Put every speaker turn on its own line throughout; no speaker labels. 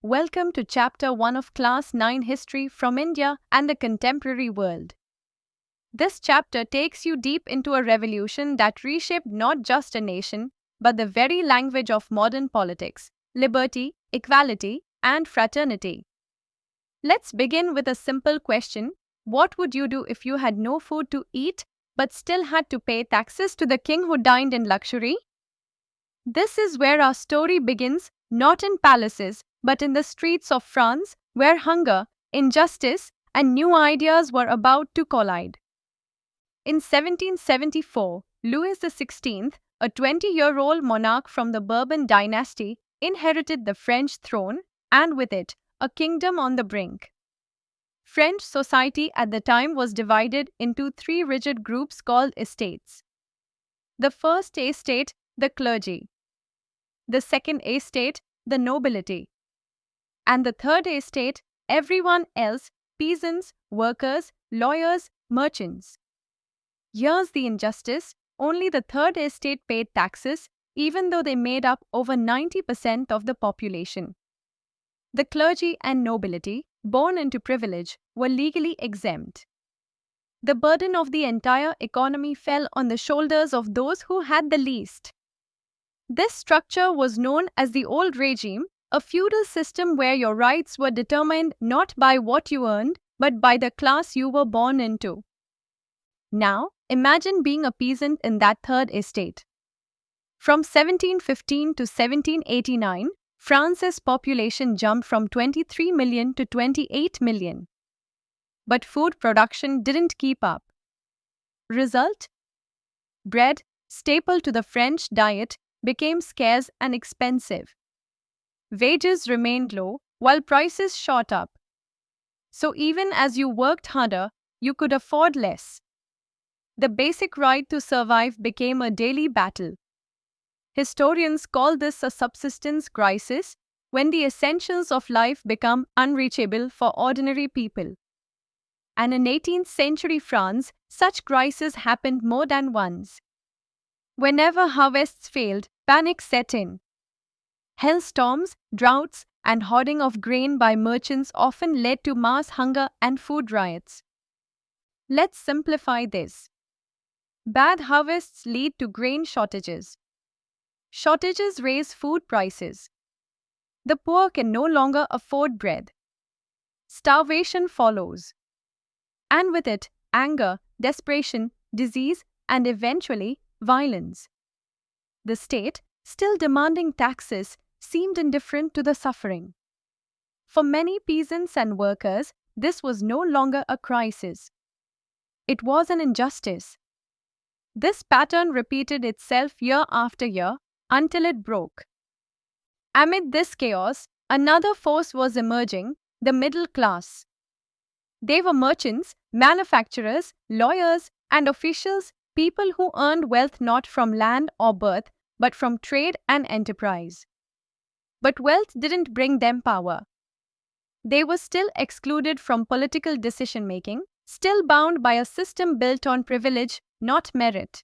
Welcome to Chapter 1 of Class 9 History from India and the Contemporary World. This chapter takes you deep into a revolution that reshaped not just a nation, but the very language of modern politics: liberty, equality, and fraternity. Let's begin with a simple question. What would you do if you had no food to eat, but still had to pay taxes to the king who dined in luxury? This is where our story begins, not in palaces, but in the streets of France, where hunger, injustice, and new ideas were about to collide. In 1774, Louis XVI, a 20-year-old monarch from the Bourbon dynasty, inherited the French throne, and with it, a kingdom on the brink. French society at the time was divided into three rigid groups called estates. The first estate, the clergy. The second estate, the nobility. And the third estate, everyone else: peasants, workers, lawyers, merchants. Here's the injustice: only the third estate paid taxes, even though they made up over 90% of the population. The clergy and nobility, born into privilege, were legally exempt. The burden of the entire economy fell on the shoulders of those who had the least. This structure was known as the old regime, a feudal system where your rights were determined not by what you earned, but by the class you were born into. Now, imagine being a peasant in that third estate. From 1715 to 1789, France's population jumped from 23 million to 28 million. But food production didn't keep up. Result? Bread, staple to the French diet, became scarce and expensive. Wages remained low, while prices shot up. So even as you worked harder, you could afford less. The basic right to survive became a daily battle. Historians call this a subsistence crisis, when the essentials of life become unreachable for ordinary people. And in 18th century France, such crises happened more than once. Whenever harvests failed, panic set in. Hailstorms, droughts, and hoarding of grain by merchants often led to mass hunger and food riots. Let's simplify this. Bad harvests lead to grain shortages. Shortages raise food prices. The poor can no longer afford bread. Starvation follows. And with it, anger, desperation, disease, and eventually, violence. The state, still demanding taxes, seemed indifferent to the suffering. For many peasants and workers, this was no longer a crisis. It was an injustice. This pattern repeated itself year after year until it broke. Amid this chaos, another force was emerging: the middle class. They were merchants, manufacturers, lawyers, and officials, people who earned wealth not from land or birth, but from trade and enterprise. But wealth didn't bring them power. They were still excluded from political decision-making, still bound by a system built on privilege, not merit.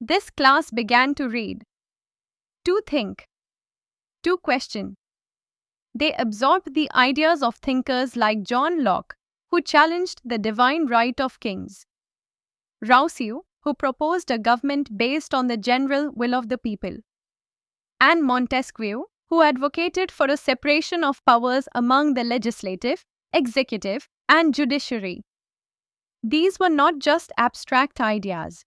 This class began to read, to think, to question. They absorbed the ideas of thinkers like John Locke, who challenged the divine right of kings; Rousseau, who proposed a government based on the general will of the people; and Montesquieu, who advocated for a separation of powers among the legislative, executive, and judiciary. These were not just abstract ideas.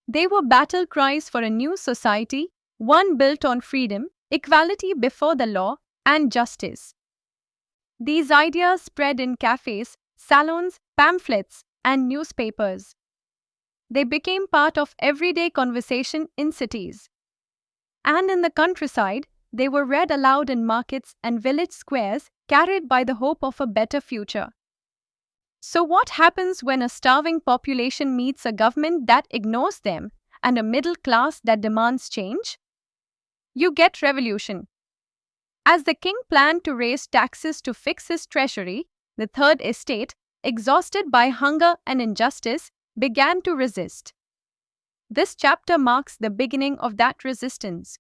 They were battle cries for a new society, one built on freedom, equality before the law, and justice. These ideas spread in cafes, salons, pamphlets, and newspapers. They became part of everyday conversation in cities. And in the countryside, they were read aloud in markets and village squares, carried by the hope of a better future. So what happens when a starving population meets a government that ignores them and a middle class that demands change? You get revolution. As the king planned to raise taxes to fix his treasury, the third estate, exhausted by hunger and injustice, began to resist. This chapter marks the beginning of that resistance.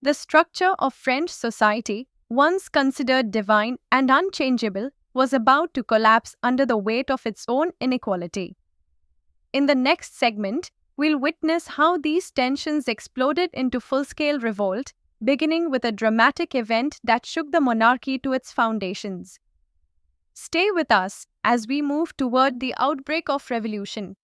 The structure of French society, once considered divine and unchangeable, was about to collapse under the weight of its own inequality. In the next segment, we'll witness how these tensions exploded into full-scale revolt, beginning with a dramatic event that shook the monarchy to its foundations. Stay with us as we move toward the outbreak of revolution.